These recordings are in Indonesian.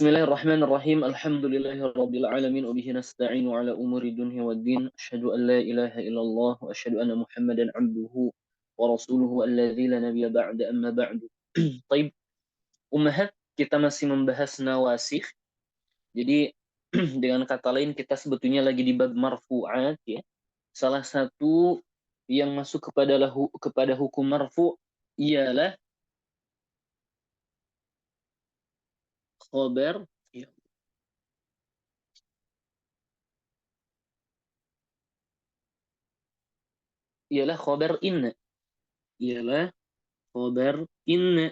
Bismillahirrahmanirrahim. Alhamdulillahirabbil alamin wa bihi nasta'inu ala umuri dunya waddin. Asyhadu an la ilaha illallah wa asyhadu anna Muhammadan 'abduhu wa rasuluhu alladzi la nabiyya ba'da amma ba'du. Taib, ummahat, kita masih membahas nawasikh. Jadi dengan kata lain kita sebetulnya lagi di bab marfu'at ya. Salah satu yang masuk kepada hukum marfu' ialah khabar ya, ialah khabar inna. Ialah khabar inna.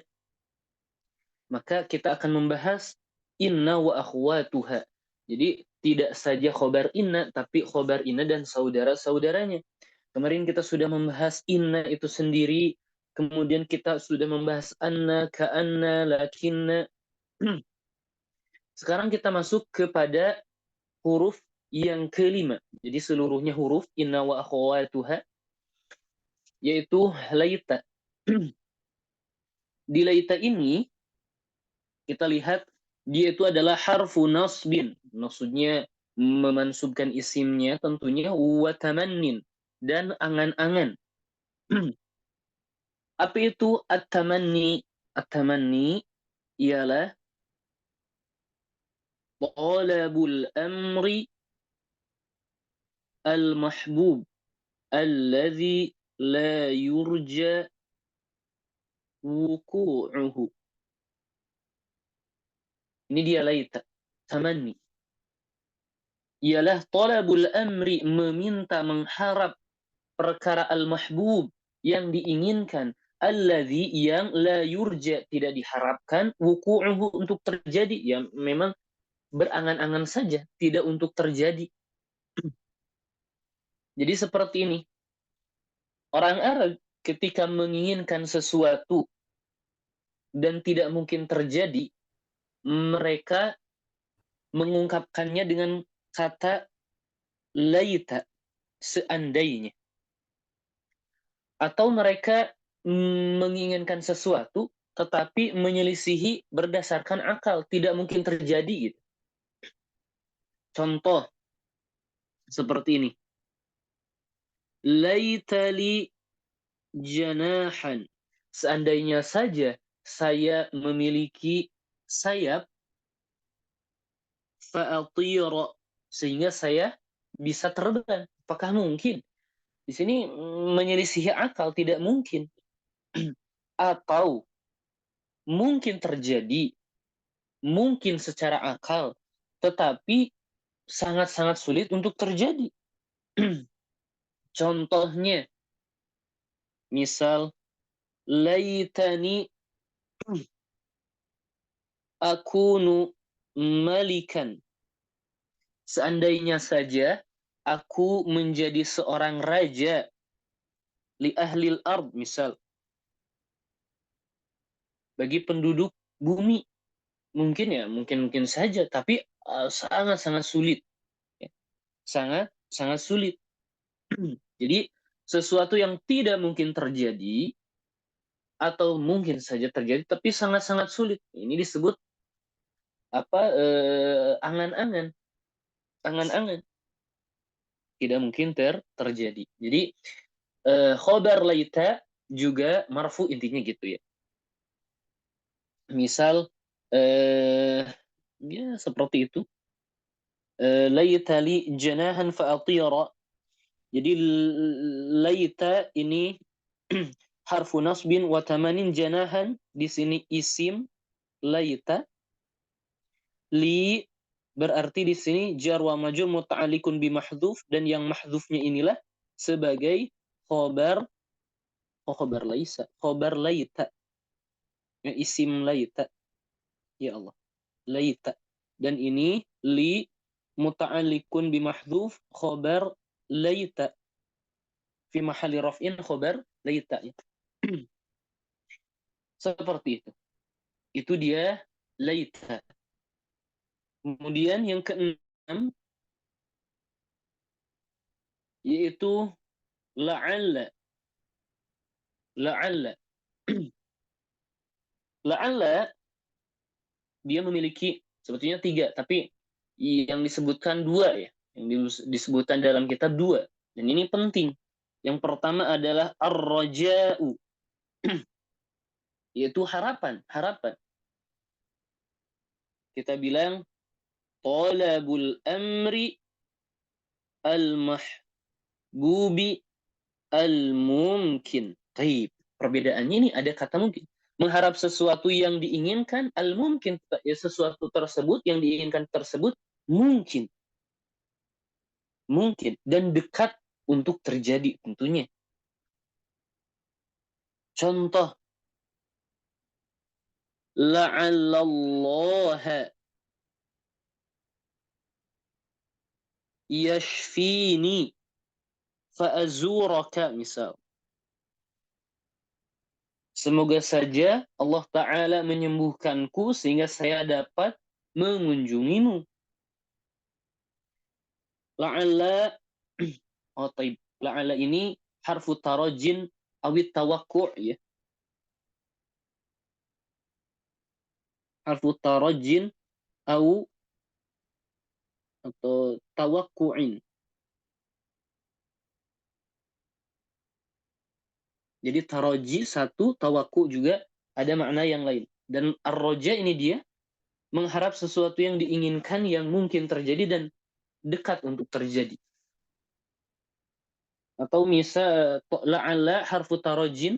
Maka kita akan membahas inna wa akhwatuha. Jadi tidak saja khobar inna, tapi khobar inna dan saudara-saudaranya. Kemarin kita sudah membahas inna itu sendiri, kemudian kita sudah membahas anna, ka'anna, lakinna. Sekarang kita masuk kepada huruf yang kelima. Jadi seluruhnya huruf inna wa akhwatuha, yaitu laita. Di laita ini, kita lihat dia itu adalah harfu nasbin. Maksudnya memansubkan isimnya tentunya wa tamannin dan angan-angan. Apa itu at-tamanni? At-tamanni ialah talabul amri al-mahbub alladhi la yurja wuku'uhu. Ini dia laita, tamanni. Ialah talabul amri, meminta, mengharap perkara al-mahbub, yang diinginkan, alladzi, yang la yurja, tidak diharapkan, wuku'uhu, untuk terjadi, yang memang berangan-angan saja, tidak untuk terjadi. Jadi seperti ini. Orang Arab ketika menginginkan sesuatu dan tidak mungkin terjadi, mereka mengungkapkannya dengan kata laita, seandainya. Atau mereka menginginkan sesuatu tetapi menyelisihi berdasarkan akal, tidak mungkin terjadi gitu. Contoh seperti ini. Laitali janahan. Seandainya saja saya memiliki sayap, fa'atira, sehingga saya bisa terbang. Apakah mungkin? Di sini menyelisihi akal, tidak mungkin. Atau mungkin terjadi, mungkin secara akal, tetapi sangat-sangat sulit untuk terjadi. Contohnya, misal, laitani akunu malikan. Seandainya saja aku menjadi seorang raja, li ahlil ard, misal, bagi penduduk bumi. Mungkin ya, mungkin saja, tapi sangat-sangat sulit. Sangat-sangat sulit. Jadi, sesuatu yang tidak mungkin terjadi, atau mungkin saja terjadi, tapi sangat-sangat sulit. Ini disebut angan-angan. Angan-angan. Tidak mungkin terjadi. Jadi, khobar laita juga marfu, intinya gitu ya. Misal, ya seperti itu. Laita li janahan fa'atira. Jadi laita ini harfu nasbin wa tamanin janahan, di sini isim laita. Li berarti di sini jar wa majrur muta'alliqun bi mahdhuf, dan yang mahdhufnya inilah sebagai khobar laita. Ya, isim laita. Ya Allah. Laita. Dan ini li muta'alliqun bi mahdhuf khobar laita. Fi mahalli raf'in khobar laita. Seperti itu. Itu dia laita. Kemudian yang keenam yaitu la'alla. La'alla dia memiliki Sebetulnya 3, tapi yang disebutkan 2 ya. Yang disebutkan dalam kitab 2. Dan ini penting. Yang pertama adalah ar-raja'u, yaitu harapan, harapan. Kita bilang talabul amri al-mahbubi al-mumkin. Taib. Perbedaannya ini ada kata mungkin. Mengharap sesuatu yang diinginkan al-mumkin, ya, sesuatu tersebut yang diinginkan tersebut mungkin. Mungkin dan dekat untuk terjadi tentunya. Contoh, la'allallaha yashfini fa'azuraka, misal. Semoga saja Allah Ta'ala menyembuhkanku sehingga saya dapat mengunjungimu. La'alla, oh taib. La'alla ini harfu tarajin awit tawakku' ya. Harfu tarajin atau tawakku'in. Jadi taroji satu, tawaku juga ada makna yang lain. Dan ar-roja ini dia mengharap sesuatu yang diinginkan yang mungkin terjadi dan dekat untuk terjadi. Atau misal la'alla harfu tarojin,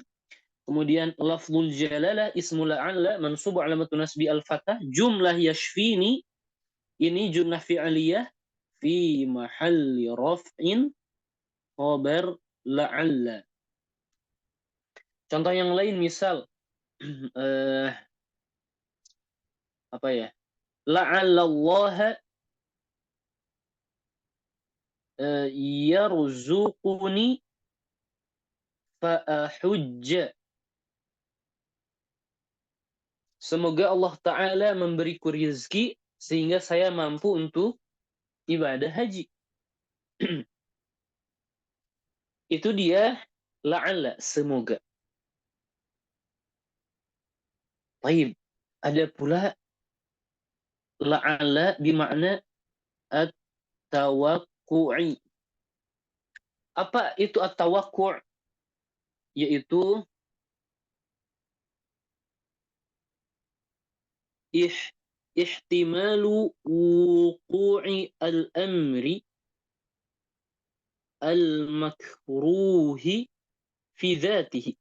kemudian lafzul jalalah ismu la'alla mansubu alamatun nasbi al-fatah, jumlah yashfini ini jumlah fi'aliyah fi mahalli raf'in khabar la'alla. Contoh yang lain misal apa ya? La'allallaha yarzuquni fa'ahujja. Semoga Allah Ta'ala memberiku rezeki sehingga saya mampu untuk ibadah haji. Itu dia la'alla, semoga. Baik, ada pula la'alla bimakna at-tawakku'i. Apa itu at-tawakku'? Yaitu ihtimalu wuqu'i al-amri al-makruhi fi dhatihi.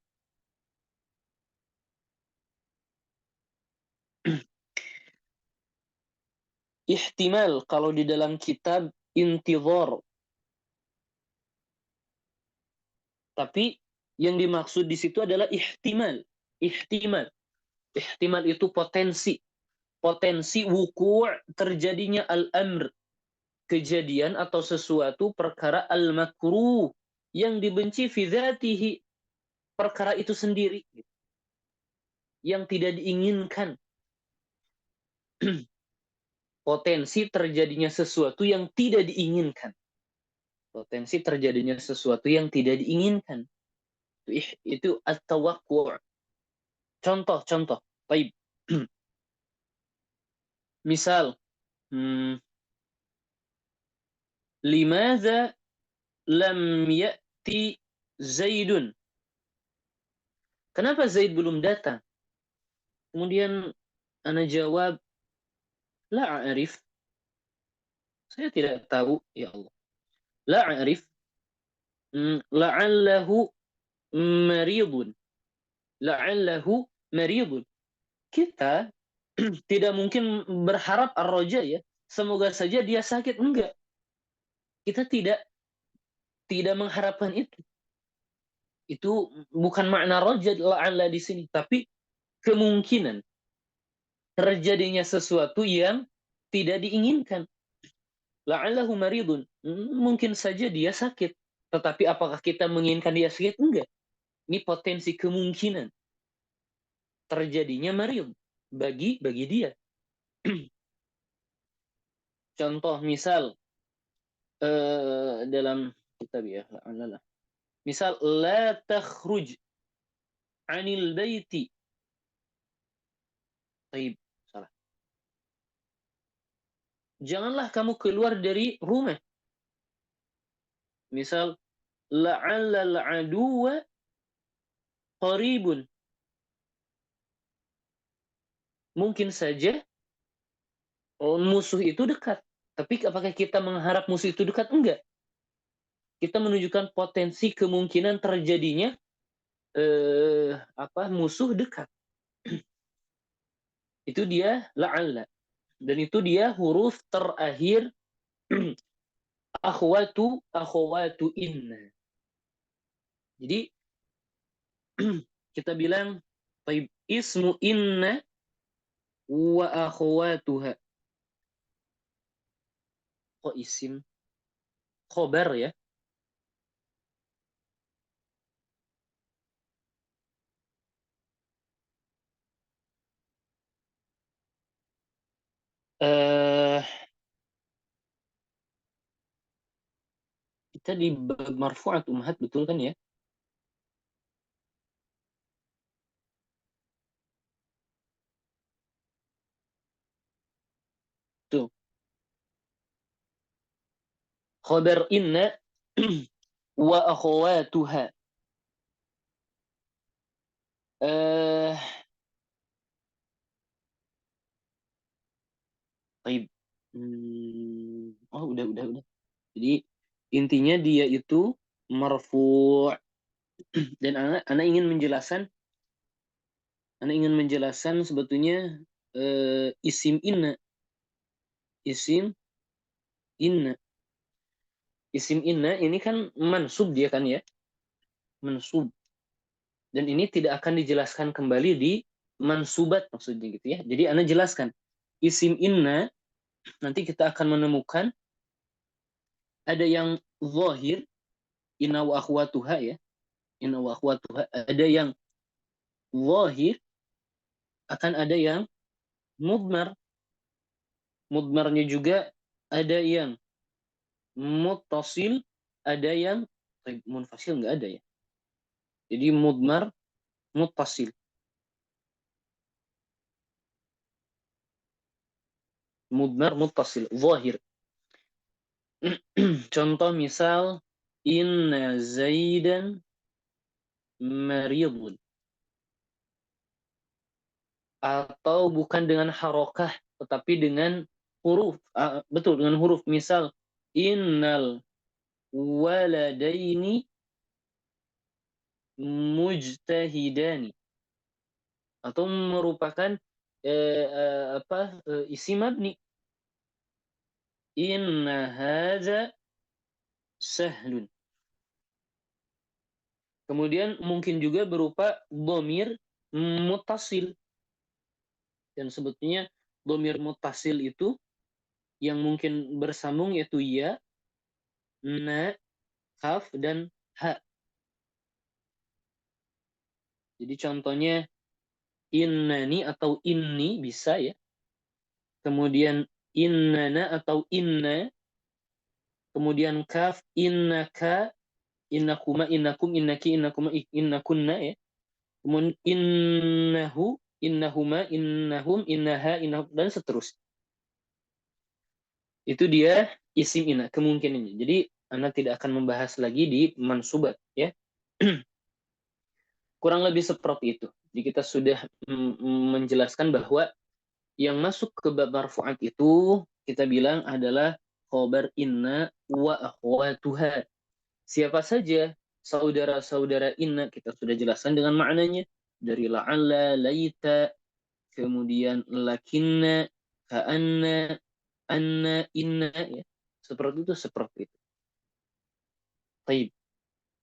Ihtimal kalau di dalam kitab intidhar. Tapi yang dimaksud di situ adalah ihtimal. Ihtimal. Ihtimal itu potensi. Potensi wuku' terjadinya al-amr. Kejadian atau sesuatu perkara al-makruh. Yang dibenci fi dhatihi. Perkara itu sendiri. Yang tidak diinginkan. Potensi terjadinya sesuatu yang tidak diinginkan. Potensi terjadinya sesuatu yang tidak diinginkan. Itu at-tawakku'. Contoh. Baik. Misal, limadza lam ya'ti Zaidun? Kenapa Zaid belum datang? Kemudian ana jawab, la a'rif. Saya tidak tahu, ya Allah. La a'rif. La'allahu maridun. La'allahu maridun. Kita tidak mungkin berharap ar-raja ya. Semoga saja dia sakit. Enggak. Kita tidak mengharapkan itu. Itu bukan makna raja la'alla di sini, tapi kemungkinan terjadinya sesuatu yang tidak diinginkan. La'allahu maridun. Mungkin saja dia sakit. Tetapi apakah kita menginginkan dia sakit? Enggak. Ini potensi kemungkinan terjadinya marid bagi dia. Contoh misal dalam kitab ya, la'alla. Misal la takhruj 'anil baiti. Baik, salah. janganlah kamu keluar dari rumah. Misal, la'allal aduwa qaribun. Mungkin saja musuh itu dekat. Tapi apakah kita mengharap musuh itu dekat? Enggak. Kita menunjukkan potensi kemungkinan terjadinya musuh dekat. Itu dia la'alla. Dan itu dia huruf terakhir akhwatu inna. Jadi kita bilang ismu inna wa akhwatuha. Kok isim? Khobar ya. Kita di marfu'at ummahat, betul kan ya? Tuh. Khabar inna wa akhwatuha. Baik. Udah. Jadi intinya dia itu marfu', dan anak ingin menjelaskan sebetulnya isim inna. Isim inna. Isim inna ini kan mansub dia kan ya? Mansub. Dan ini tidak akan dijelaskan kembali di mansubat maksudnya gitu ya. Jadi Anda jelaskan. Isim inna nanti kita akan menemukan ada yang zahir, inna wa akhwatuha ya. Inna wa akhwatuha. Ada yang zahir, akan ada yang mudmar. Mudmarnya juga ada yang muttasil, ada yang munfasil nggak ada ya. Jadi mudmar, muttasil. Mudmar, muttasil, zahir. Contoh misal, inna zaidan maridun. Atau bukan dengan harokah, tetapi dengan huruf. Betul, dengan huruf. Misal, innal waladaini mujtahidani. Atau merupakan isi mabni. Inna hadza sahlun. Kemudian mungkin juga berupa dhamir muttasil. Dan sebetulnya dhamir muttasil itu yang mungkin bersambung yaitu ya, na, kaf, dan ha. Jadi contohnya innani atau inni bisa ya. Kemudian innana atau inna. Kemudian kaf, innaka, innakuma, innakum, innaki, innakuma, innakunna ya. Kemudian innahu, innahuma, innahum, innaha, innahum, dan seterusnya. Itu dia isim inna, kemungkinannya. Jadi Anda tidak akan membahas lagi di mansubat ya. Kurang lebih seperti itu. Jadi kita sudah menjelaskan bahwa yang masuk ke bab marfu'at itu kita bilang adalah khobar inna wa akhwatuha. Siapa saja saudara-saudara inna, kita sudah jelaskan dengan maknanya. Dari la'alla, laita, kemudian lakinna, ka'anna, anna, inna, ya. Seperti itu. Baik.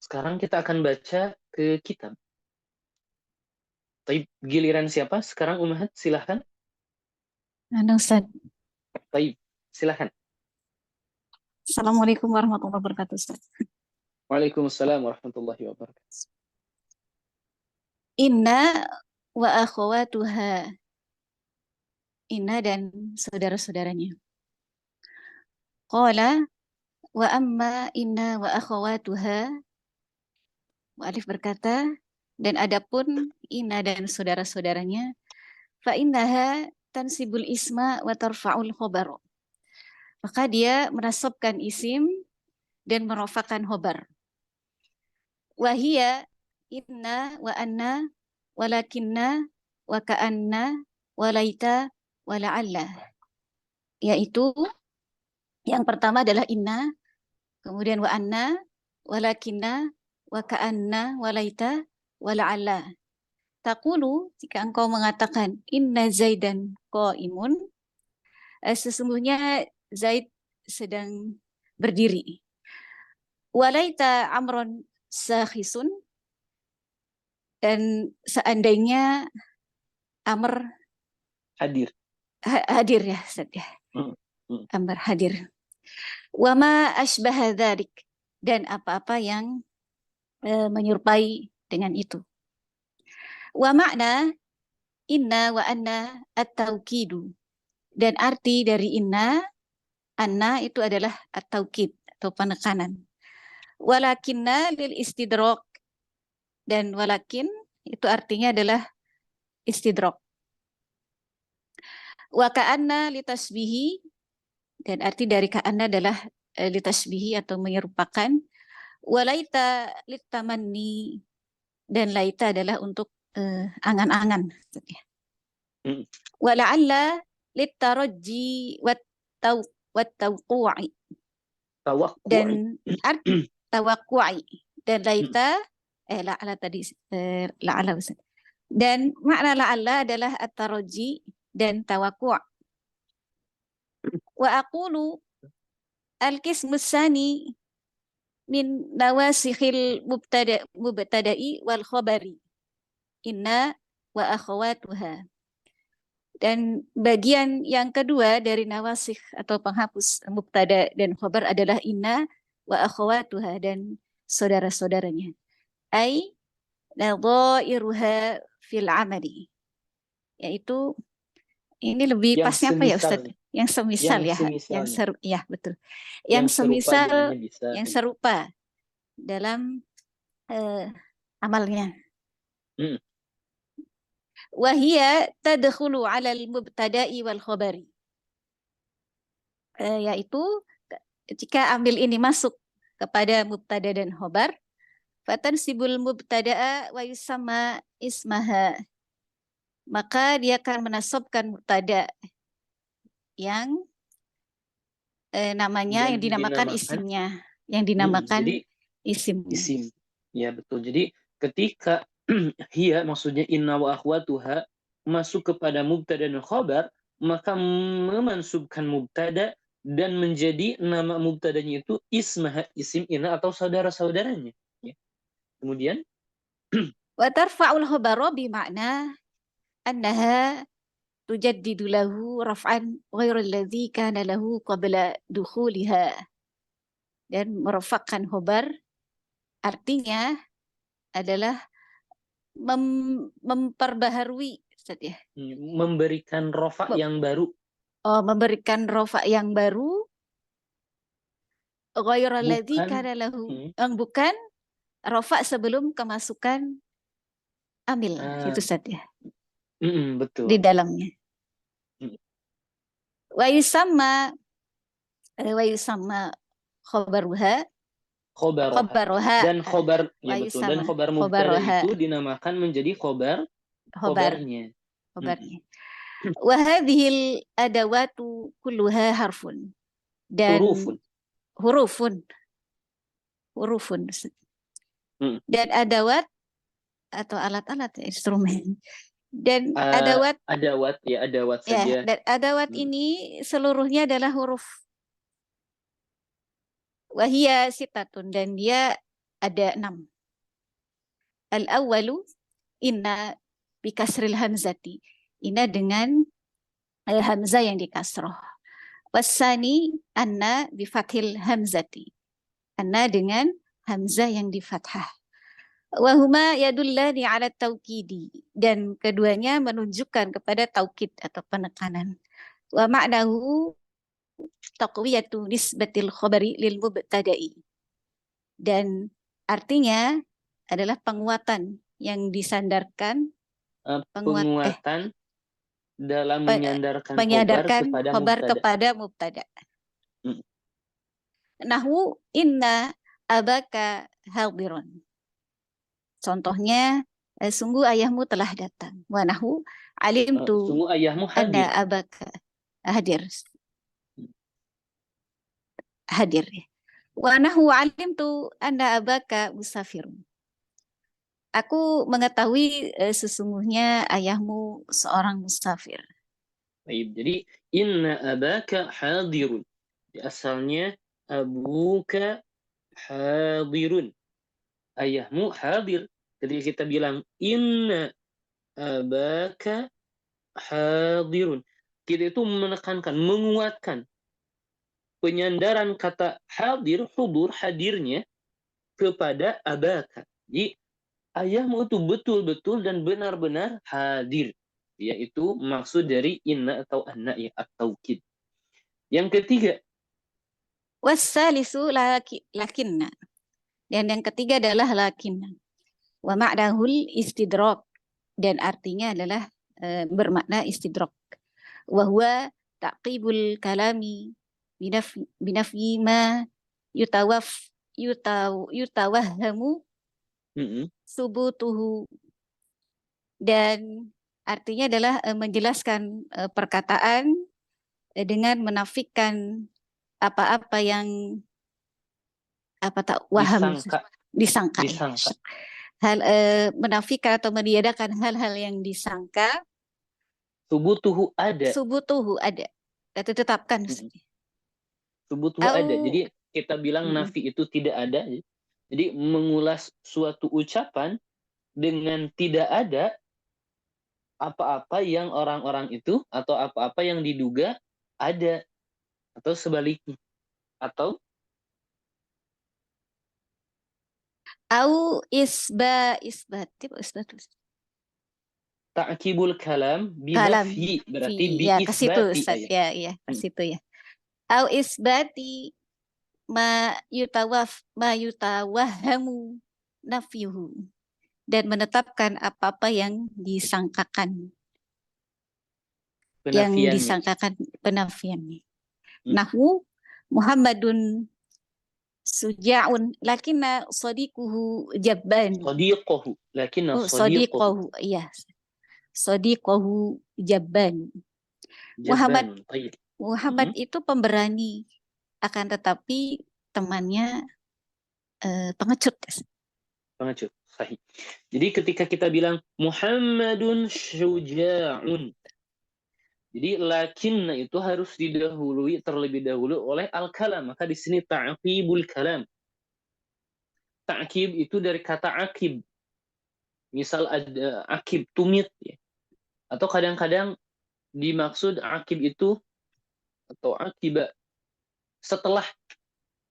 Sekarang kita akan baca ke kitab. Baik, giliran siapa? Sekarang Ummahat, silahkan. Ustaz. Baik, silahkan. Assalamualaikum warahmatullahi wabarakatuh, Ustaz. Waalaikumsalam warahmatullahi wabarakatuh. Inna wa akhwatuha. Inna dan saudara-saudaranya. Qala wa amma inna wa akhwatuha. Mu'alif berkata, dan adapun inna dan saudara-saudaranya, fa innaha tansibul isma wa tarfa'ul khobar. maka dia menasabkan isim dan merofakkan khobar. Wahia inna wa anna walakinna wa ka'anna walaita wala'alla. Yaitu yang pertama adalah inna, kemudian wa anna, walakinna, wa ka'anna, walaita, wala'alla. Taqulu, jika engkau mengatakan inna zaidan qaimun, sesungguhnya Zaid sedang berdiri. Walaita amron sakhisun, dan seandainya Amr Hadir. hadir ya, Ustaz ya. Amr hadir. Wama asbaha dzalik, dan apa-apa yang menyerupai dengan itu. Wa makna inna wa anna at-taukidu, dan arti dari inna, anna itu adalah at-taukid atau penekanan. Walakinna lil istidrak, dan walakin itu artinya adalah istidrak. Wa ka'anna litasbihi, dan arti dari ka'anna adalah litasbihi atau menyerupakan. Walaita litamanni, dan laita adalah untuk angan-angan. Wala'alla litarajji wattawqu'i, dan tawaqqu'i, dan laita la'ala tadi la'ala, dan makna la'alla adalah at-taraji dan tawaqqu'a. Wa aqulu al-qismus tsani min nawasikhil mubtada'i wal khabari inna wa akhawatuha, dan bagian yang kedua dari nawasikh atau penghapus mubtada dan khabar adalah inna wa akhawatuha, dan saudara-saudaranya. Ai nadhairuha fil amali, yaitu ini lebih yang pasnya apa ya Ustaz? semisal. Yang semisal ya, yang ya betul. Yang semisal, yang serupa dalam amalnya. Wahia tadkhulu 'ala al-mubtada'i wal khabari, yaitu jika ambil ini masuk kepada mubtada dan khabar, fatansibul mubtada'a wa yusamma ismaha, maka dia akan menasabkan mubtada yang namanya, yang dinamakan isimnya, yang dinamakan jadi, isim. Ya betul. Jadi ketika hiya maksudnya inna wa akhwatuha masuk kepada mubtada dan khabar, maka memansubkan mubtada dan menjadi nama mubtadanya itu ismah, isim inna atau saudara-saudaranya. Ya. Kemudian wa tarfa'ul khabara bi makna annaha tujaddidu lahu raf'an ghairu alladhi kana lahu qabla dukhuliha, dan merofakkan khabar artinya adalah memperbaharui, ya. Memberikan rofa yang baru. Memberikan rofa yang baru. Ghairu alladhi kana lahu, yang bukan rofa sebelum kemasukan amil, itu saja. Betul. Di dalamnya. Wa yusamma khabaruha, dan khobar, ya betul, dan khobar mubtada itu dinamakan menjadi khobarnya. Wa hadhil adawatu kulluha harfun, dan hurufun. Dan adawat atau alat-alat, instrumen, dan adawat saja. Dan adawat ini seluruhnya adalah huruf. Wahia sitatun, dan dia ada 6. Al-awwalu inna bikasril hamzati, inna dengan hamzah yang dikasroh. Wasani anna bifathil hamzati, anna dengan hamzah yang difathah. Wahuma yadullani ala taukidi, dan keduanya menunjukkan kepada taukid atau penekanan. Wa ma'nahu taqwiyatu nisbatil khabari lil mubtada'i, dan artinya adalah penguatan yang disandarkan, penguatan dalam menyandarkan khabar kepada mubtada. Nahwu inna abaka hadirun. Contohnya, sungguh ayahmu telah datang. Wa nahwu alimtu Sungguh ayahmu anna hadir. abaka hadir. Hadir. Wa nahwu alimtu anna abaka musafirun. Aku mengetahui sesungguhnya ayahmu seorang musafir. Baik, jadi inna abaka hadirun. Asalnya abuka hadirun. Ayahmu hadir. Ketika kita bilang inna abaka hadirun, kita itu menekankan, menguatkan penyandaran kata hadir, hudur, hadirnya kepada abaka. Jadi ayahmu itu betul-betul dan benar-benar hadir. Yaitu maksud dari inna atau anna ya, at-taukid. Yang ketiga, Wassalisu lakinna. Dan yang ketiga adalah lakinna. Wa ma'nahul istidrak. Dan artinya adalah bermakna istidrak. Wa huwa taqibul kalami binafyi ma yutawahhamu subutuhu. Dan artinya adalah menjelaskan perkataan dengan menafikan apa-apa yang waham disangka. Hal menafikan atau meniadakan hal-hal yang disangka. Subutuhu ada. Subutuhu ada. Ditetapkan. Subutuhu ada. Jadi kita bilang nafi itu tidak ada. Jadi mengulas suatu ucapan dengan tidak ada apa-apa yang orang-orang itu atau apa-apa yang diduga ada, atau sebaliknya, atau isbati ta'kibul kalam binafyi, berarti ya ke situ biisbati ya ke situ ya. Au isbati ma yutawahhamu nafyuhu, dan menetapkan apa-apa yang disangkakan, penafiannya. Nahwu Muhammadun suja'un lakinna sadiquhu jabban. Sadiquhu lakinna sadiquhu. Iya. Sadiquhu jabban. Muhammad itu pemberani, akan tetapi temannya pengecut. Pengecut, sahih. Jadi ketika kita bilang Muhammadun syuja'un, jadi lakinna itu harus didahului terlebih dahulu oleh al-kalam. Maka di sini ta'qibul kalam. Ta'qib itu dari kata akib. Misal ada akib, tumit ya. Atau kadang-kadang dimaksud akib itu atau akibat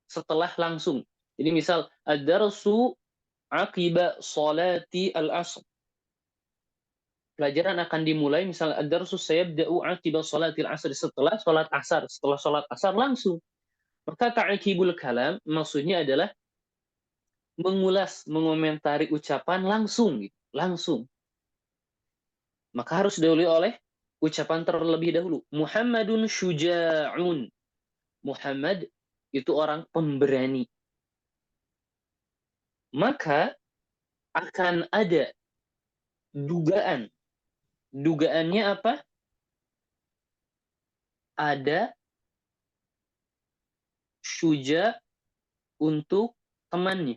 setelah langsung. Jadi misal ad-darsu akibat salati al-asr. Pelajaran akan dimulai misal ad-darsu sayabda'u akibat salati al-asr, setelah salat asar langsung. Maka ta'qibul kalam maksudnya adalah mengulas, mengomentari ucapan langsung. Maka harus didahului oleh ucapan terlebih dahulu. Muhammadun syuja'un. Muhammad itu orang pemberani. Maka akan ada dugaan. Dugaannya apa? Ada syuja untuk temannya.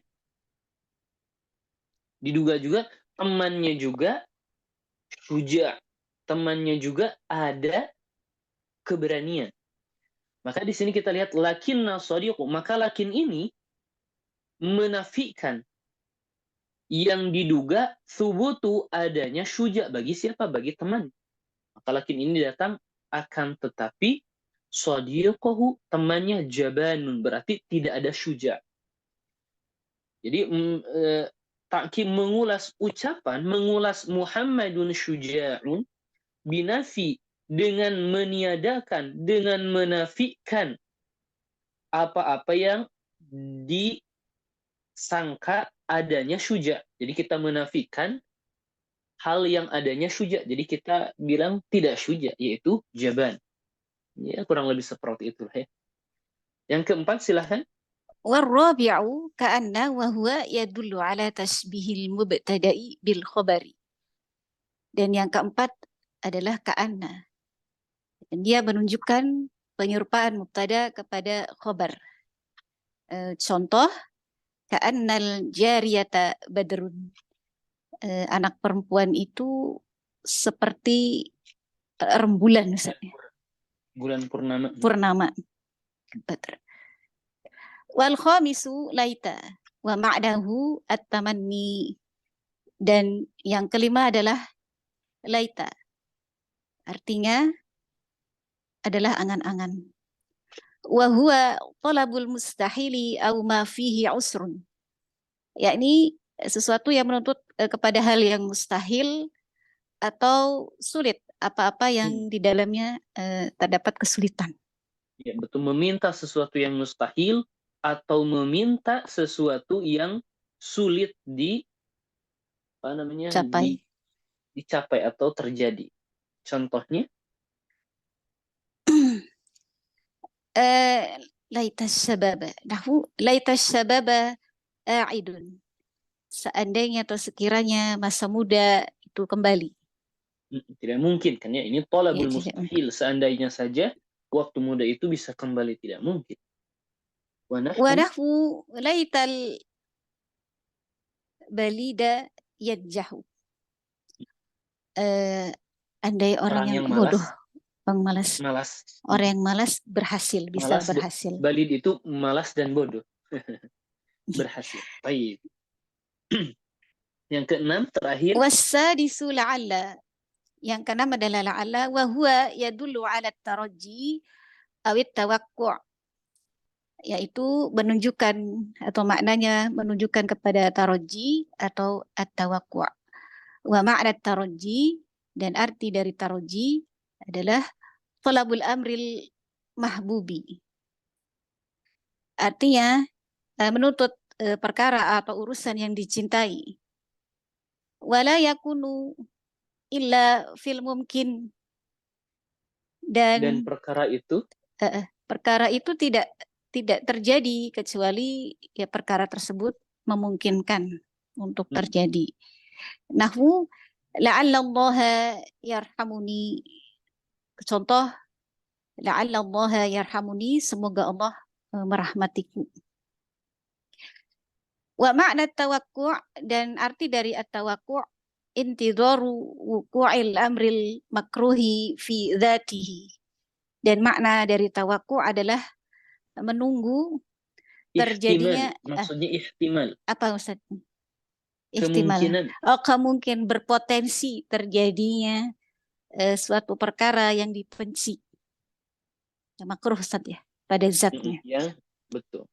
Diduga juga temannya juga syuja. Temannya juga ada keberanian. Maka di sini kita lihat lakinna sadiqu. Maka lakin ini menafikan yang diduga subutu adanya syuja bagi siapa? Bagi teman. Maka lakin ini datang akan tetapi sadiquhu temannya jabanun, berarti tidak ada syuja. Jadi ta'kib mengulas ucapan, mengulas Muhammadun syuja'un binafi, dengan meniadakan, dengan menafikan apa-apa yang disangka adanya syuja. Jadi kita menafikan hal yang adanya syuja. Jadi kita bilang tidak syuja, yaitu jaban. Ya kurang lebih seperti itu ya. Yang keempat silahkan. Warrabi'u ka'anna wa huwa yadullu ala tashbihil mubtada'i bil khabari. Dan yang keempat adalah ka'anna. Dan dia menunjukkan penyerupaan mubtada kepada khabar. Contoh, ka'annal jariyata badrun. Anak perempuan itu seperti rembulan misalnya. Bulan purnama. Purnama. Badr. Wal khamisu laita wa ma'dahu at-tamanni. Dan yang kelima adalah laita. Artinya adalah angan-angan. Wa huwa talabul mustahili au ma fihi usrun. Yakni sesuatu yang menuntut kepada hal yang mustahil atau sulit, apa-apa yang di dalamnya terdapat kesulitan. Ya, betul, meminta sesuatu yang mustahil atau meminta sesuatu yang sulit dicapai atau terjadi. Contohnya? Laitas sababa. Nahu laitas sababa a'idun. Seandainya atau sekiranya masa muda itu kembali. Tidak mungkin kan ya, ini tolabul mustahil. Seandainya saja waktu muda itu bisa kembali, tidak mungkin. Wa nahwu laital balida yadjahu. Andai orang yang bodoh, orang malas. Orang yang malas berhasil, bisa malas, berhasil. Balid itu malas dan bodoh. Berhasil. Baik. Yang keenam terakhir. Wasadisu la'alla. Yang keenam adalah la'alla wa huwa yadullu 'ala taraji awit tawakku'. Yaitu menunjukkan atau maknanya menunjukkan kepada taraji atau at-tawakku'. Wa ma'na taraji, dan arti dari taraji adalah talabul amril mahbubi. Artinya menuntut perkara atau urusan yang dicintai. Wala yakunu illa fil mumkin. Dan perkara itu tidak terjadi kecuali ya perkara tersebut memungkinkan untuk terjadi. Nahwu la'allallaha yarhamuni. Contoh, la'allallaha yarhamuni, semoga Allah merahmatiku. Wa makna tawakku', dan arti dari at-tawakku' intidharu wuqu'il amril makruhi fi dzatihi. Dan makna dari tawakku' adalah menunggu terjadinya maksudnya ihtimal. Apa Ustaz? Ihtimal. Kemungkinan berpotensi terjadinya suatu perkara yang dibenci. Makruh Ustaz ya, pada zatnya. Ya, betul.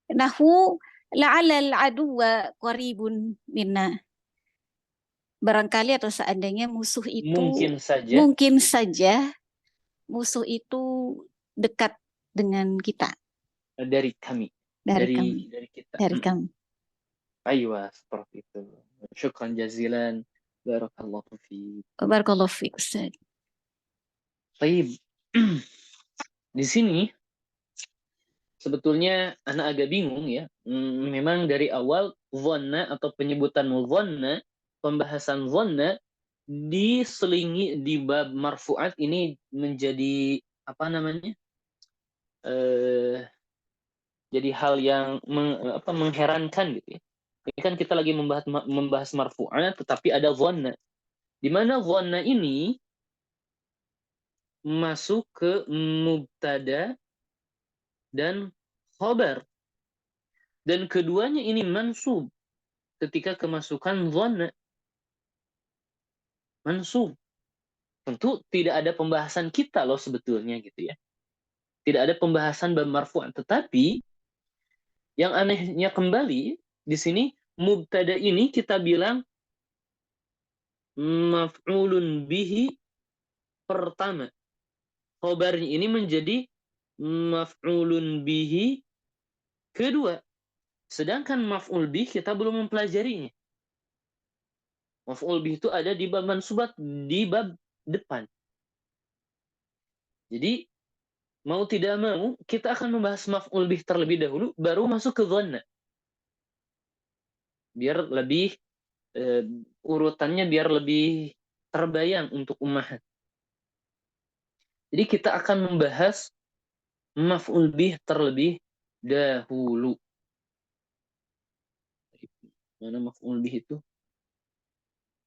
Nahwu la'alal aduwa qaribun minna. Barangkali atau seandainya musuh itu mungkin saja musuh itu dekat dengan kita. Dari kami. Dari kita. Dari kami. Aywa, seperti itu. Syukran jazilan. Barakallahu fiik. Barakallahu fiik, Ustaz. Baik. Di sini sebetulnya anak agak bingung ya. Memang dari awal dhanna atau penyebutan dhanna, pembahasan dhanna diselingi di bab marfu'at ini menjadi apa namanya? Jadi hal yang mengherankan gitu ya. Ini kan kita lagi membahas marfu'at, tetapi ada dhanna. Di mana dhanna ini masuk ke mubtada dan khabar. Dan keduanya ini mansub ketika kemasukan dhanna. Mansub. Tentu tidak ada pembahasan kita loh sebetulnya gitu ya. Tidak ada pembahasan bab marfu', tetapi yang anehnya kembali di sini mubtada ini kita bilang maf'ulun bihi pertama. Khabarnya ini menjadi maf'ulun bihi kedua. Sedangkan maf'ul bih kita belum mempelajarinya. Maf'ul bih itu ada di bab mansubat, di bab depan. Jadi mau tidak mau kita akan membahas maf'ul bih terlebih dahulu, baru masuk ke dhanna. Biar lebih urutannya biar lebih terbayang untuk ummahat. Jadi kita akan membahas maf'ul bih terlebih dahulu. Mana maf'ul bih itu?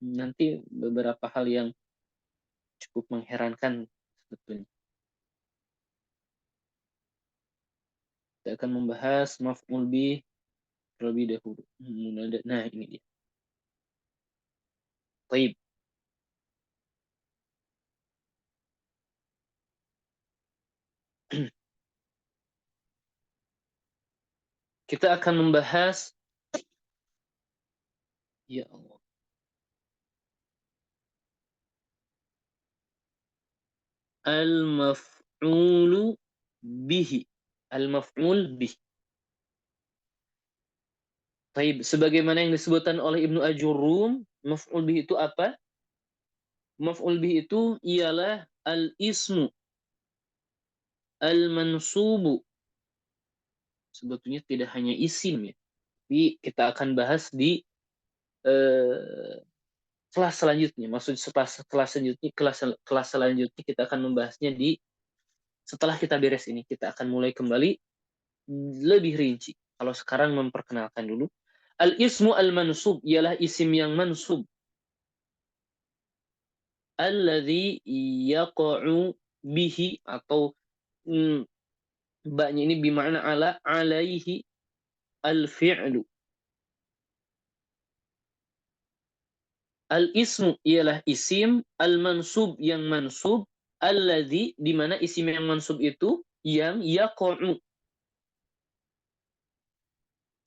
Nanti beberapa hal yang cukup mengherankan sebetulnya. Kita akan membahas maf'ul bih terlebih dahulu. Nah, ini dia. Baik. Kita akan membahas, ya Allah, al-maf'ulu bihi. Al-maf'ul bihi. Baik, sebagaimana yang disebutkan oleh Ibnu Ajurrum, maf'ul bihi itu apa? Maf'ul bihi itu ialah al-ismu al-mansubu. Sebetulnya tidak hanya isim ya, tapi kita akan bahas di kelas selanjutnya. Maksud kelas selanjutnya, kelas selanjutnya kita akan membahasnya di setelah kita beres ini. Kita akan mulai kembali lebih rinci. Kalau sekarang memperkenalkan dulu. Al-ismu al-mansub ialah isim yang mansub. Alladhi yaqa'u bihi, atau baknya ini bima'na ala alaihi al-fi'lu. Al-ismu ialah isim, al-mansub yang mansub, alladhi di mana isim yang mansub itu yang yaqa'u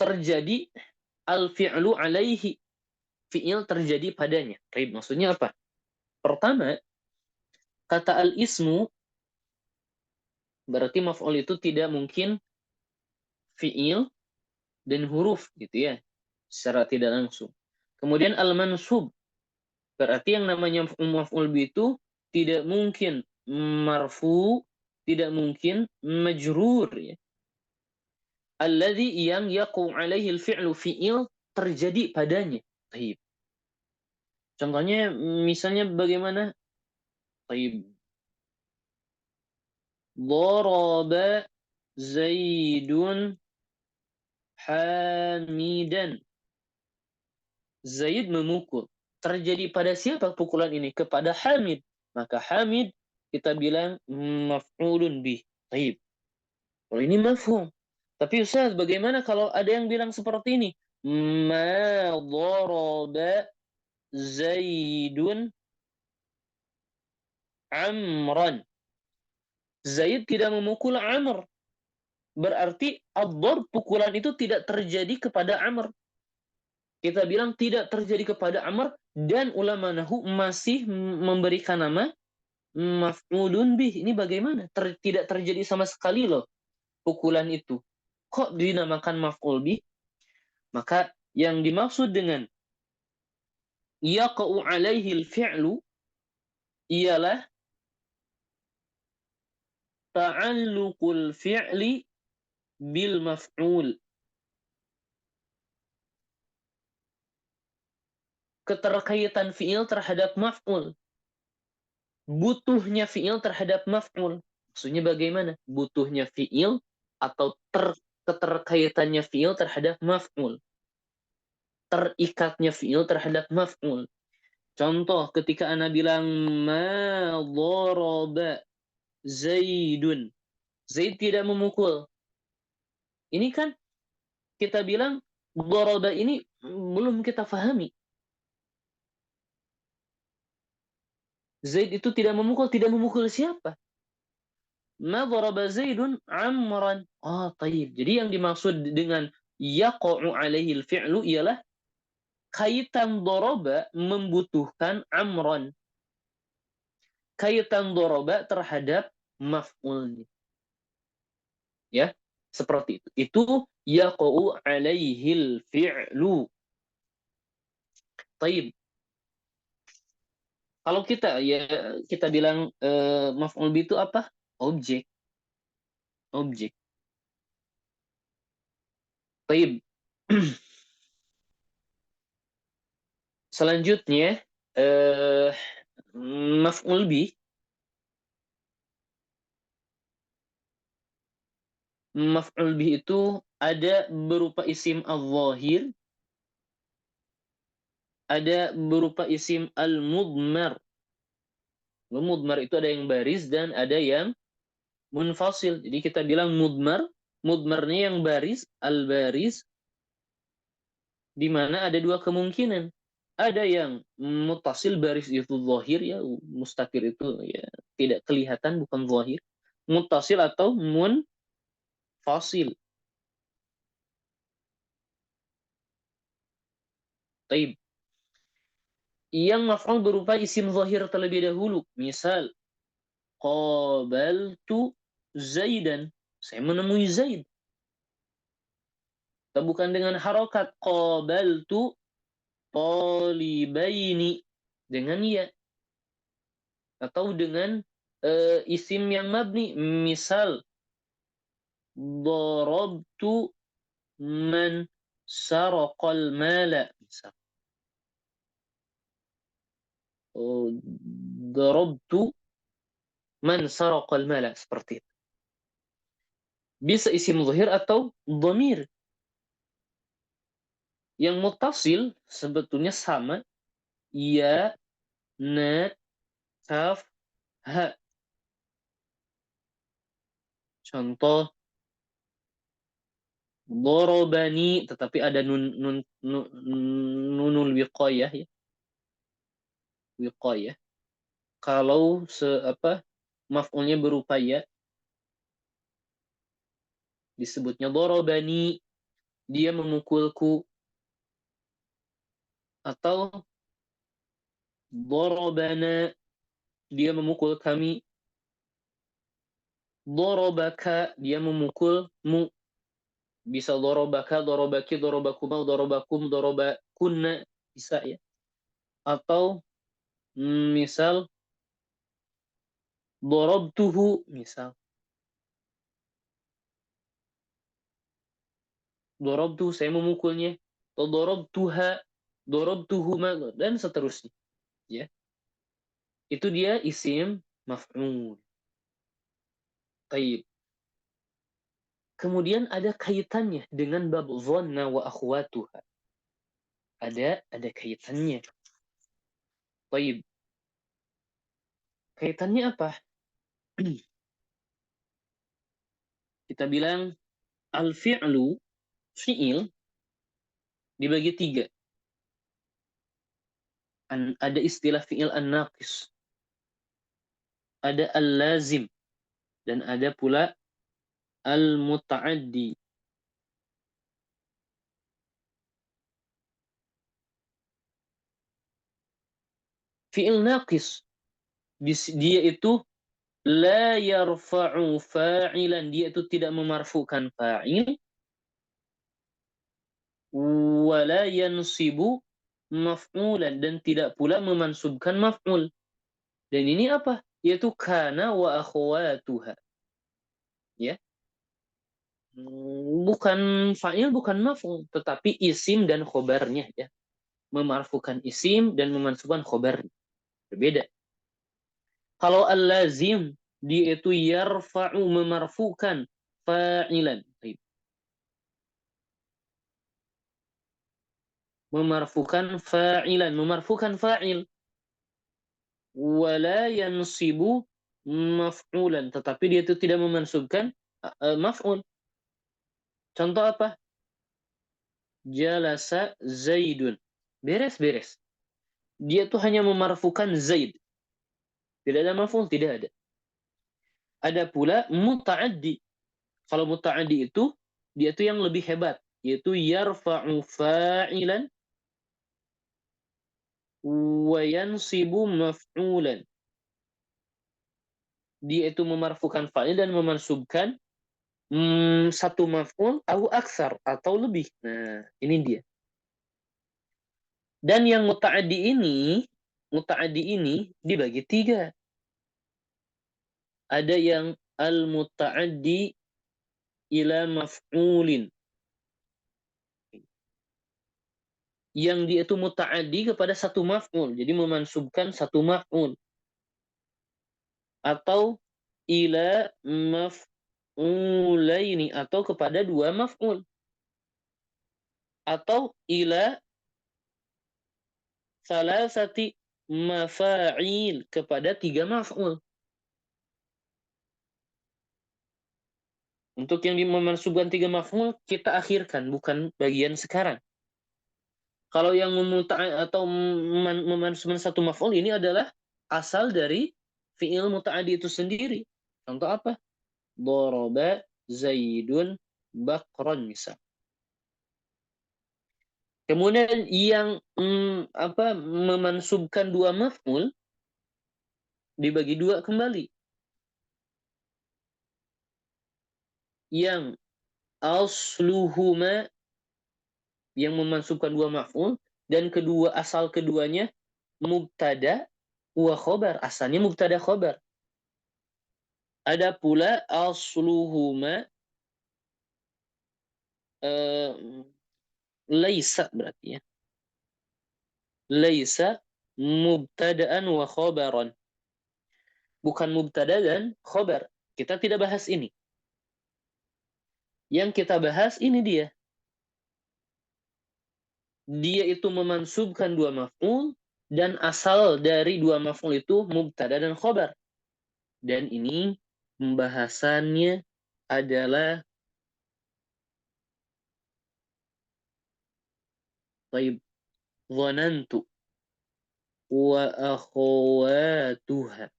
terjadi al-fi'lu alaihi, fi'il terjadi padanya. Baik, maksudnya apa? Pertama, kata al-ismu berarti maf'ul itu tidak mungkin fi'il dan huruf gitu ya, secara tidak langsung. Kemudian al-mansub berarti yang namanya maf'ul bih itu tidak mungkin marfu, tidak mungkin majrur ya. Alladzi yang yaqu alaihi al-fi'lu, fi'il terjadi padanya. Baik. Contohnya misalnya bagaimana? Baik. Daraba Zaidun Hamidan. Zaid memukul. Terjadi pada siapa pukulan ini? Kepada Hamid. Maka Hamid kita bilang maf'ulun bih. Baik. Kalau ini mafhum. Tapi Ustaz, bagaimana kalau ada yang bilang seperti ini? Ma daraba Zaidun Amran. Zaid tidak memukul Amr. Berarti ad-darb, pukulan itu tidak terjadi kepada Amr. Kita bilang tidak terjadi kepada Amr, dan ulama nahu masih memberikan nama maf'ulun bih. Ini bagaimana? Tidak terjadi sama sekali loh pukulan itu. Kok dinamakan maf'ul bih? Maka yang dimaksud dengan yaqa'u alaihi al-fi'lu ialah ta'alluqul fi'li bil maf'ul. Keterkaitan fi'il terhadap maf'ul. Butuhnya fi'il terhadap maf'ul. Maksudnya bagaimana? Butuhnya fi'il atau keterkaitannya fi'il terhadap maf'ul. Terikatnya fi'il terhadap maf'ul. Contoh ketika ana bilang ma daraba Zaidun. Zaid tidak memukul. Ini kan kita bilang daraba ini belum kita fahami. Zaid itu tidak memukul siapa? Ma daraba Zaidun Amran. Oh, taib. Jadi yang dimaksud dengan yaqa'u alaihi al-fi'lu ialah kaitan daraba membutuhkan Amran. Kaitan daraba terhadap maf'ulnya. Ya, seperti itu. Itu yaqa'u alaihi al-fi'lu. Taib. Kalau kita bilang maf'ul bih itu apa? Objek. objek. Baik. Selanjutnya maf'ul bih. Maf'ul bih itu ada berupa isim al-zahir, ada berupa isim al-mudmar. Mudmar itu ada yang baris dan ada yang munfasil. Jadi kita bilang mudmar, mudmarnya yang baris, al-baris, di mana ada dua kemungkinan. Ada yang mutasil, baris itu zahir, ya mustakir itu ya tidak kelihatan, bukan zahir. Mutasil atau munfasil. Taib. Yang maf'ul berupa isim zahir terlebih dahulu. Misal, qabaltu Zaidan. Saya menemui Zaid. Kita bukan dengan harokat. Qabaltu talibaini. Dengan ya. Atau dengan isim yang mabni. Misal, darabtu man saraqal mala. Misal. Darabtu man saraqal mala. Seperti itu. Bisa isim zahir atau dhamir. Yang mutasil sebetulnya sama. Ya, na, kaf, ha. Contoh, dorobani, tetapi ada nunul wiqayah, ya. Wiqayah. Kalau maf'ulnya berupa ya, disebutnya dorobani, dia memukulku. Atau dorobana, dia memukul kami. Dorobaka, dia memukulmu. Bisa dorobaka, dorobaki, dorobakuma, dorobakum, dorobakunna. Bisa, ya. Atau misal dorobtuhu, misal. Dorobtuhu, saya memukulnya. Atau dorobtuha, dorobtuhuma, dan seterusnya. Ya. Itu dia isim maf'ul. Taib. Kemudian ada kaitannya dengan bab dhanna wa akhwatuha. Ada kaitannya. Taib. Kaitannya apa? Kita bilang al-fi'lu, fi'il, dibagi tiga. Ada istilah fi'il an-naqis. Ada al-lazim. Dan ada pula al-muta'addi. Fi'il naqis, dia itu la yarfa'u fa'ilan, dia itu tidak memarfukan fa'il, wa la yansibu maf'ulan, dan tidak pula memansubkan maf'ul. Dan ini apa? Yaitu kana wa akhwatuha. Ya. Bukan fa'il, bukan maf'ul, tetapi isim dan khobarnya, ya. Memarfukan isim dan memansubkan khobarnya. Berbeda. Kalau al-lazim, dia itu yarfa'u, memarfukan fa'ilan. Memarfukan fa'ilan, memarfukan fa'il. Wala yansibu maf'ulan, tetapi dia itu tidak memansubkan maf'ul. Contoh apa? Jalasa Zaidun. Beres-beres. Dia itu hanya memarfukan Zaid. Tidak ada maf'ul, tidak ada. Ada pula muta'addi. Kalau muta'addi itu, dia itu yang lebih hebat. Yaitu yarfa'u fa'ilan wa yansibu maf'ulan. Dia itu memarfukan fa'il dan memansubkan satu maf'ul atau aksar, atau lebih. Nah, ini dia. Dan yang muta'addi ini dibagi tiga. Ada yang al-muta'addi ila maf'ulin. Yang dia itu muta'addi kepada satu maf'ul. Jadi memansubkan satu maf'ul. Atau ila maf'ulaini, atau kepada dua maf'ul. Atau ila salasati mafa'il, kepada tiga maf'ul. Untuk yang memansubkan tiga maf'ul kita akhirkan, bukan bagian sekarang. Kalau yang atau memansubkan satu maf'ul ini adalah asal dari fi'il muta'addi itu sendiri. Contoh apa? Daraba Zaidun bakron misal. Kemudian yang memansubkan dua maf'ul dibagi dua kembali. Yang asluhuma, yang memansubkan dua maf'ul, dan asal keduanya mubtada wa khobar, asalnya mubtada khobar. Ada pula asluhuma laisa, berarti ya. Laisa mubtadaan wa khobaran. Bukan mubtada dan khobar. Kita tidak bahas ini. Yang kita bahas ini dia. Dia itu memansubkan dua maf'ul, dan asal dari dua maf'ul itu mubtada dan khobar. Dan ini pembahasannya adalah taib dhanantu wa akhawatuha.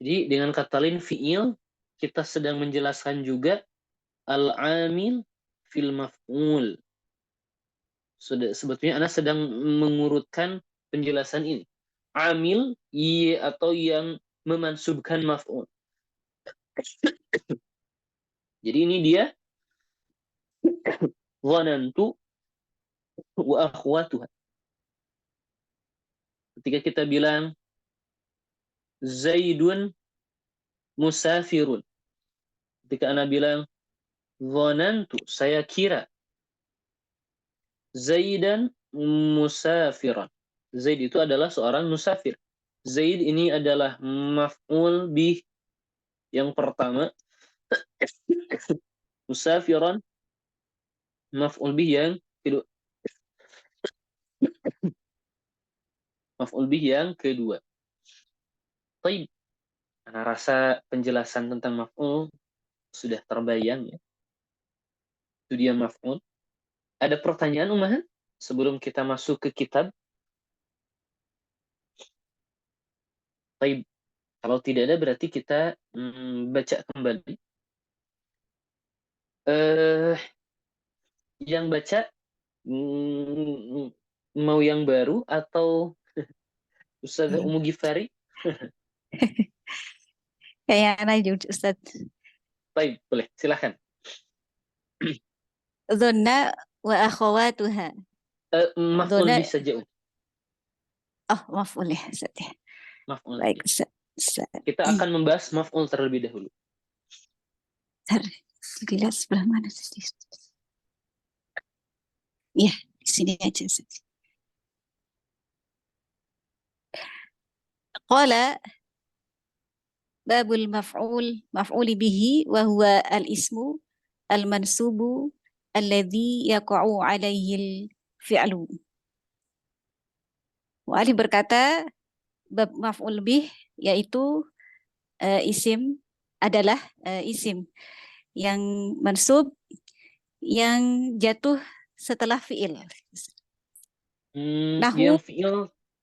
Jadi dengan kata lain fi'il, kita sedang menjelaskan juga al-amil fil maf'ul. Sebetulnya Anda sedang mengurutkan penjelasan ini. Amil atau yang memansubkan maf'ul. Jadi ini dia dhanantu wa akhwatuha. Ketika kita bilang Zaidun musafirun. Ketika Anda bilang dhanantu, saya kira Zaidan musafiran. Zaid itu adalah seorang musafir. Zaid ini adalah maf'ul bih yang pertama. Musafiran maf'ul bih yang kedua. Maf'ul bih yang kedua. Taib. Karena rasa penjelasan tentang maf'ul sudah terbayang ya. Itu dia maf'ul. Ada pertanyaan Umahan sebelum kita masuk ke kitab? Taib. Kalau tidak ada berarti kita baca kembali. Yang baca mau yang baru atau Ustazah Umu Gifari? Kayak aja Ustaz. Baik, boleh, silahkan. Dhanna wa akhawatuha. Maf'ul bih saja. Oh, maf'ul ya Ustaz ya. Maf'ul. Baik Ustaz. Kita akan membahas maf'ul terlebih dahulu. Dilihat sebelah mana tadi? Ya, di sini aja Ustaz. Qala babul maf'ul bihi wa huwa al-ismu al-mansubu alladhi yaqa'u alaihi al-fi'lu. Mu'allif berkata bab maf'ul bih yaitu isim adalah isim yang mansub yang jatuh setelah fi'il. Nahu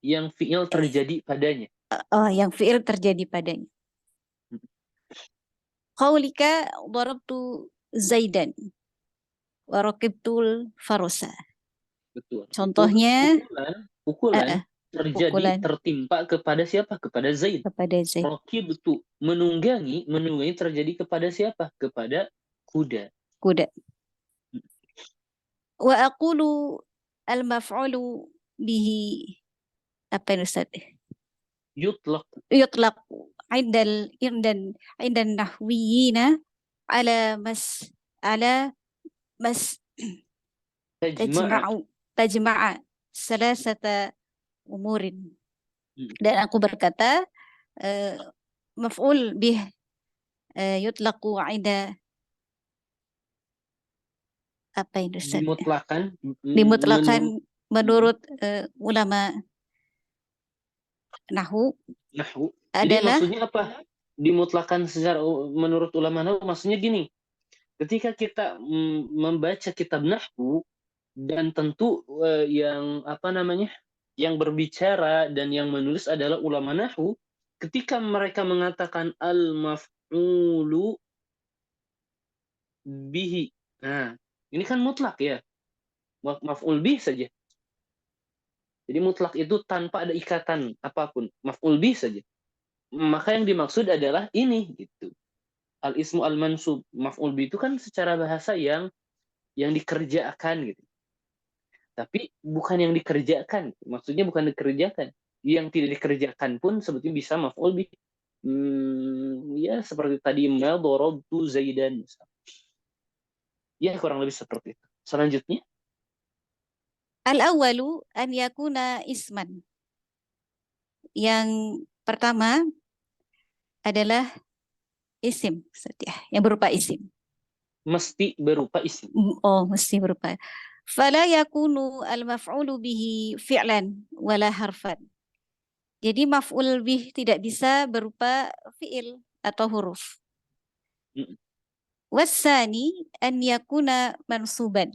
yang fi'il terjadi padanya. Yang fi'il terjadi padanya. Qaulika darabtu Zaidan wa raqibtul farosa. Betul. Contohnya pukulan terjadi tertimpa kepada siapa? Kepada Zaid. Kepada Zaid. Raqibtu menunggangi terjadi kepada siapa? Kepada kuda. Wa aqulu al-maf'ulu bihi apa Ustaz? Yutlaq عند النحويين على على Tajma'a. تجمع ثلاثة أمور. Dan aku berkata maf'ul bih yutlaqu inda apa ini Ustaz? Dimutlakan menurut ulama nahwu Nahwu. Jadi adalah maksudnya apa? Dimutlakan secara menurut ulama nahwu maksudnya gini. Ketika kita membaca kitab nahwu dan tentu yang apa namanya? Yang berbicara dan yang menulis adalah ulama nahwu, ketika mereka mengatakan al-maf'ulu bihi. Nah, ini kan mutlak ya. Maf'ul bih saja. Jadi mutlak itu tanpa ada ikatan apapun. Maf'ul bih saja. Maka yang dimaksud adalah ini gitu. Al-ismu al-mansub. Maf'ul bih itu kan secara bahasa yang dikerjakan gitu. Tapi bukan yang dikerjakan. Maksudnya bukan dikerjakan. Yang tidak dikerjakan pun sebetulnya bisa maf'ul bih. Ya seperti tadi ma darabtu Zaidan. Ya kurang lebih seperti itu. Selanjutnya al-awwalu an yakuna isman. Yang pertama adalah isim saja, yang berupa isim. mesti berupa isim. Oh, mesti berupa. Fala yakunu al-maf'ulu bihi fi'lan wala harfan. Jadi maf'ul bih tidak bisa berupa fi'il atau huruf. Wasani an yakuna mansuban.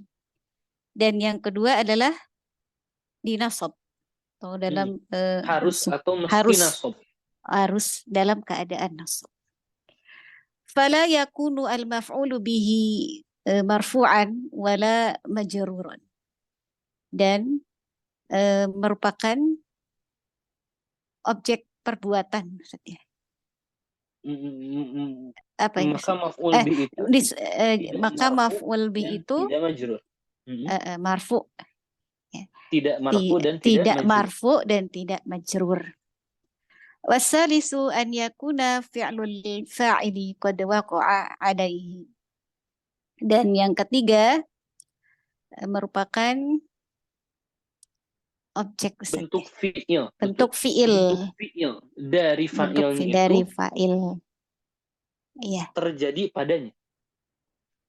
Dan yang kedua adalah dinasab atau dalam harus atau mesti nasab. Harus dalam keadaan nasab. Fala yakunu al-maf'ulu bihi marfu'an wala majruran. Dan merupakan objek perbuatan maksudnya. Apa ini? Maka maf'ul bih itu maka maf'ul bih itu tidak majrur. Marfu. Tidak marfu dan tidak marfu dan tidak majrur. Wasalisu an yakuna fi'lul fa'ili qad waqa'a alaihi. Dan yang ketiga merupakan objek bentuk fi'il. Bentuk fi'il dari fa'ilnya itu. Dari fa'il. Iya. Terjadi padanya.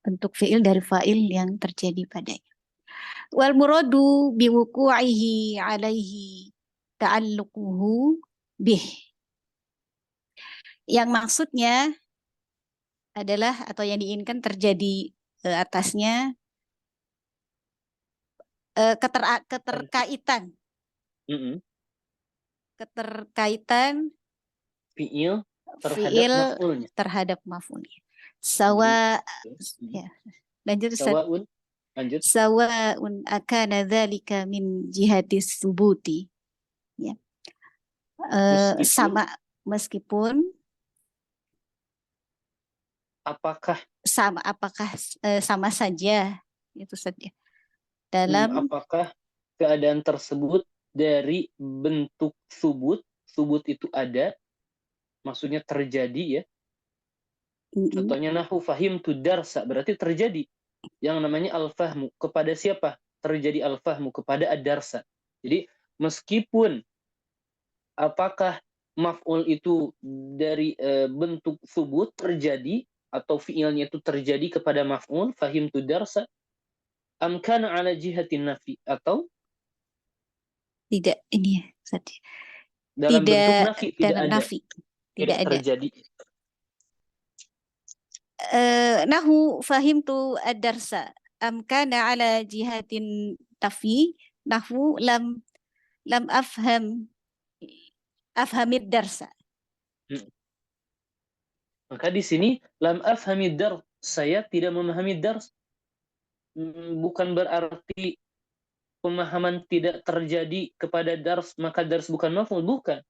Bentuk fi'il dari fa'il yang terjadi padanya. Wal muradu biwuku'ihi alaihi ta'alluquhu bih. Yang maksudnya adalah atau yang diinginkan terjadi atasnya keterkaitan. Keterkaitan fi'il terhadap maf'ulnya. Sawa ya. Lanjut Ustaz. Sawa'un akana dzalika min jihati subuti. Ya. Meskipun apakah sama saja itu saja dalam apakah keadaan tersebut dari bentuk subut itu ada maksudnya terjadi ya. Contohnya nahwu fahimtu darsa berarti terjadi yang namanya al-fahmu kepada siapa? Terjadi al-fahmu kepada ad-darsa. Jadi meskipun apakah maf'ul itu dari bentuk subut terjadi atau fi'ilnya itu terjadi kepada maf'ul fahimtu darsa am kana ala jihatin nafi atau tidak ini ya dalam bentuk nafi tidak ada nafi. Tidak ada terjadi. Nahu fahimtu ad-darsa am kana ala jihatin tafi nahu lam afhamid darsa. Maka di sini lam afhamid dars, saya tidak memahami dars. Bukan berarti pemahaman tidak terjadi kepada dars maka dars bukan maf'ul, bukan.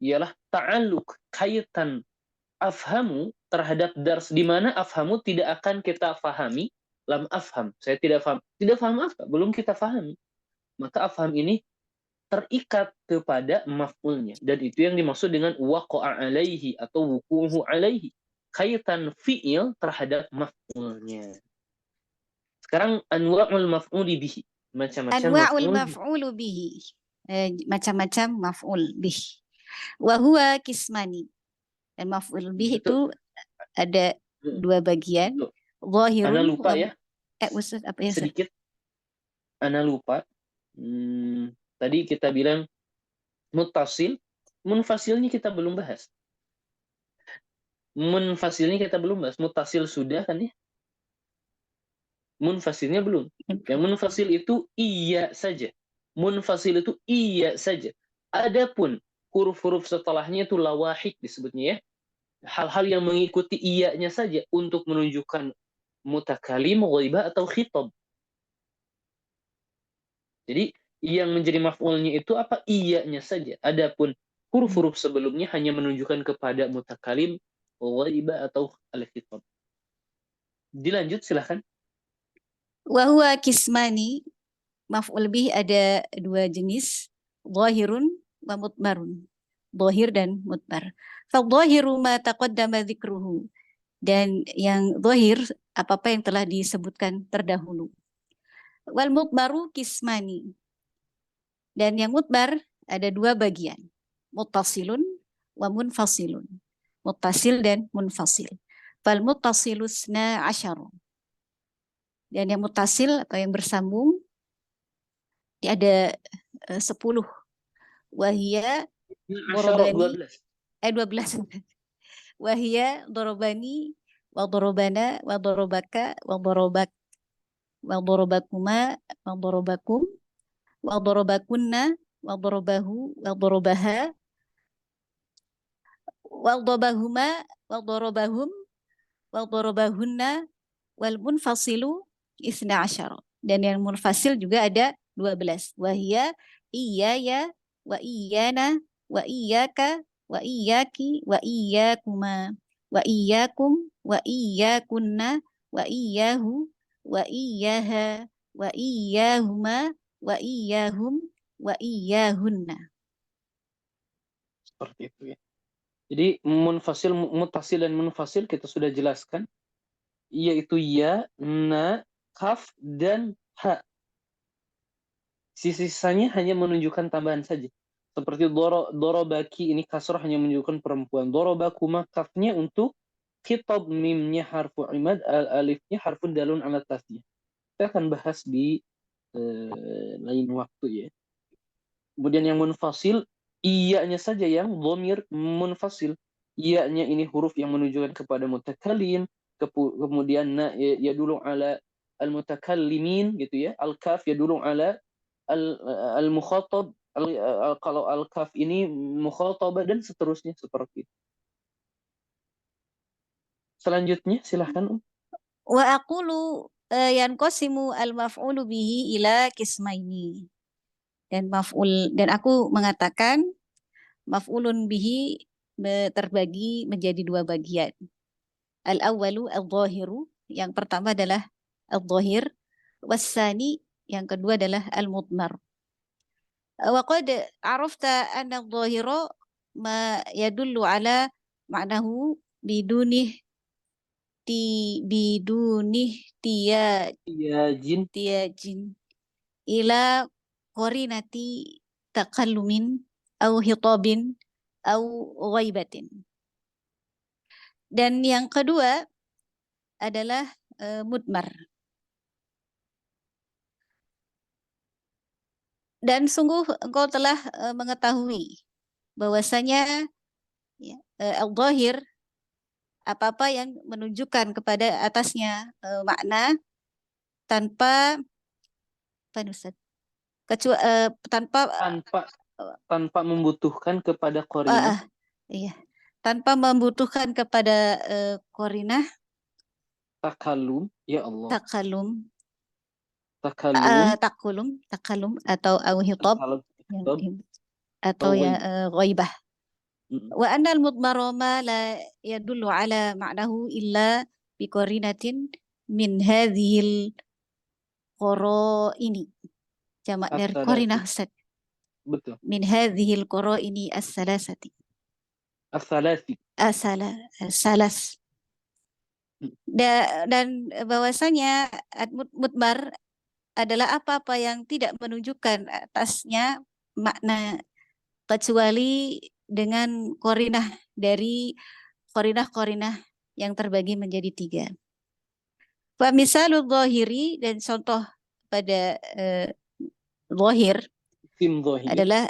Ialah ta'alluq, kaitan afhamu terhadap dars di mana afhamu tidak akan kita fahami. Lam afham, saya tidak faham apa, belum kita fahami. Maka afham ini terikat kepada maf'ulnya, dan itu yang dimaksud dengan waqa'a alaihi atau wuquhu alaihi, kaitan fi'il terhadap maf'ulnya. Sekarang anwa'ul maf'uli bihi, macam-macam Anwa'ul maf'ul. maf'ulu bihi. Macam-macam maf'ul bihi. Wa huwa kismani. Dan maf'ul bihi itu ada dua bagian. Ana Zahirun lupa ya, Ustaz, apa ya, Ustaz? sedikit. Ana lupa. Tadi kita bilang muttasil, munfasilnya kita belum bahas. Munfasilnya kita belum bahas. Muttasil sudah kan ya? Munfasilnya belum. Yang munfasil itu iya saja. Munfasil itu iya saja. Adapun huruf-huruf setelahnya itu lawahik disebutnya ya. Hal-hal yang mengikuti iyanya saja untuk menunjukkan mutakalim, ghaibah atau khitab. Jadi yang menjadi maf'ulnya itu apa? Iyanya saja. Adapun huruf-huruf sebelumnya hanya menunjukkan kepada mutakalim, ghaibah atau al-khitab. Dilanjut silahkan. Wa huwa kismani. Maf'ul bih ada dua jenis. Zahirun wa mutmarun. Zahir dan mutmar. Fadzahiru ma taqaddama dzikruhu. Dan yang zahir apa-apa yang telah disebutkan terdahulu. Wal mutmaru kismani. Dan yang mutmar ada dua bagian. Muttasilun wa munfasilun. Muttasil dan munfasil. Fal muttasilusna asyara. Dan yang muttasil atau yang bersambung ada 10. Wahia dorobani 12. Wahia dorobani wa dorobana wa dorobaka wa dorobak wa dorobakuma wa dorobakum wa dorobakunna wa dorobahu wa dorobaha wa dorobahuma wa dorobahum wa dorobahunna wal munfasilu 12. Dan yang munfasil juga ada 12. Wahia iyaya wa iyana wa iyaka wa iyaki wa iyakuma wa iyakum wa iyakunna wa iyahu wa iyaha wa iyahuma wa iyahum wa iyahunna. Seperti itu ya. Jadi munfasil, muttasil dan munfasil kita sudah jelaskan, yaitu ya, na, kaf dan ha. Sisanya hanya menunjukkan tambahan saja. Seperti dorobaki, ini kasrah hanya menunjukkan perempuan. Dorobakuma, kafnya untuk khitab, mimnya harfu imad, alifnya harfun dalun ala tasnya. Kita akan bahas di lain waktu ya. Kemudian yang munfasil, iyanya saja yang dhamir munfasil. Iyanya ini huruf yang menunjukkan kepada mutakalim. Kemudian na ya dulu ala al-mutakallimin gitu ya. Al-kaf ya dulu ala al-mukhatab, kalau al-kaf ini mukhatabah dan seterusnya seperti itu. Selanjutnya silahkan. Wa aqulu yanqasimu al-maf'ulu bihi ila kismaini. Dan aku mengatakan maf'ulun bihi terbagi menjadi dua bagian. Al-awwalu al-zahiru, yang pertama adalah al-zahir, wassani, yang kedua adalah al-mudmar. Wa qad arafta anna al-zahira ma yadullu ala ma'nahu bidunih tiyajin ila qarinati taqallumin au hitabin au ghaibatin. Dan yang kedua adalah mudmar. Dan sungguh engkau telah mengetahui bahwasanya ya, al-zahir apa-apa yang menunjukkan kepada atasnya makna tanpa tanpa membutuhkan kepada qarinah. Iya, tanpa membutuhkan kepada qarinah. Takallum, ya Allah. Takalum atau hitab atau ya ghaibah. Wa anna al-mudmara ma la yadullu ala ma'nahu illa bi qarinatin min hadhil qaraini. Jamak dari qarinah, Ustaz. betul. min hadhil qara'ini as-salasati. As-salasi. Salas. Dan bahwasanya mudmar adalah apa-apa yang tidak menunjukkan atasnya makna kecuali dengan qarinah dari qarinah-qarinah yang terbagi menjadi 3. Fa misalul zahiri, dan contoh pada zahir Isim zahir. adalah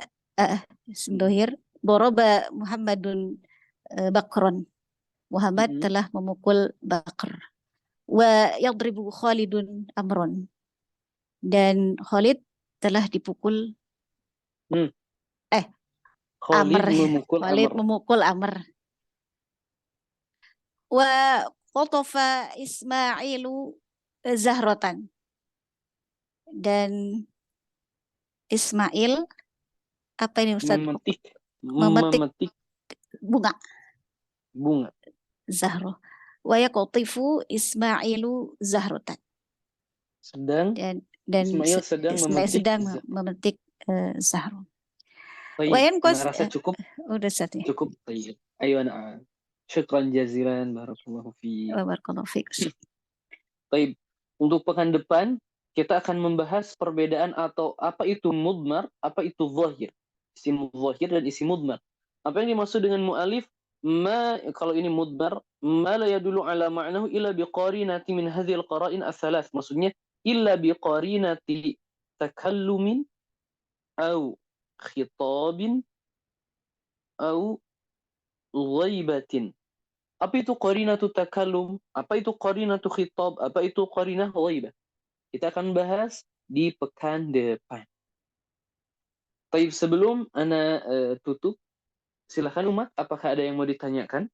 isim zahir, daraba Muhammadun Bakron. Muhammad telah memukul Bakr. Wa yadribu Khalidun Amron. Dan Khalid telah dipukul Khalid Amr. memukul Khalid Amr. memukul Amr. Wa qatafa Ismailu Zahratan. Dan Ismail, apa ini Ustaz? Memetik bunga. Zahro. Wa yaqtifu Ismailu Zahratan. Dan Ismail sedang memetik Zahro. Baik, saya rasa cukup. Udah Ustaz ya. Cukup. Ayo anak. Syukran jazilan, barakallahu fiik. Barakallahu fiik. Baik, untuk pekan depan kita akan membahas perbedaan atau apa itu mudmar, apa itu zahir. Isim zahir dan isim mudmar. Apa yang dimaksud dengan mu'alif? Kalau ini mudmar, ma la yadullu ala ma'nahu illa biqarinati min hadhil qara'in as-salas. Maksudnya illa biqarinati takallumin au khitabin au ghaibatin. Apa itu qarinatu takallum? Apa itu qarinatu khitab? Apa itu qarinah ghaibah? Kita akan bahas di pekan depan. Baik, sebelum ana tutup, silakan umat, apakah ada yang mau ditanyakan?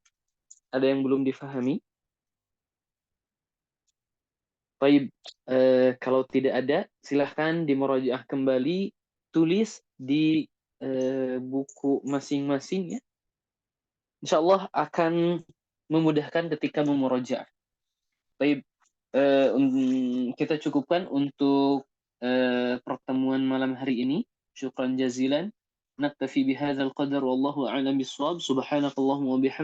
Ada yang belum difahami? Baik, kalau tidak ada, silakan dimurajaah kembali, tulis di buku masing-masing ya. Insyaallah akan memudahkan ketika memurajaah. Baik, kita cukupkan untuk pertemuan malam hari ini. Syukran jazilan. Naktafi bihadzal qadar wallahu a'lam bissawab. Subhanakallahumma wa bihamdika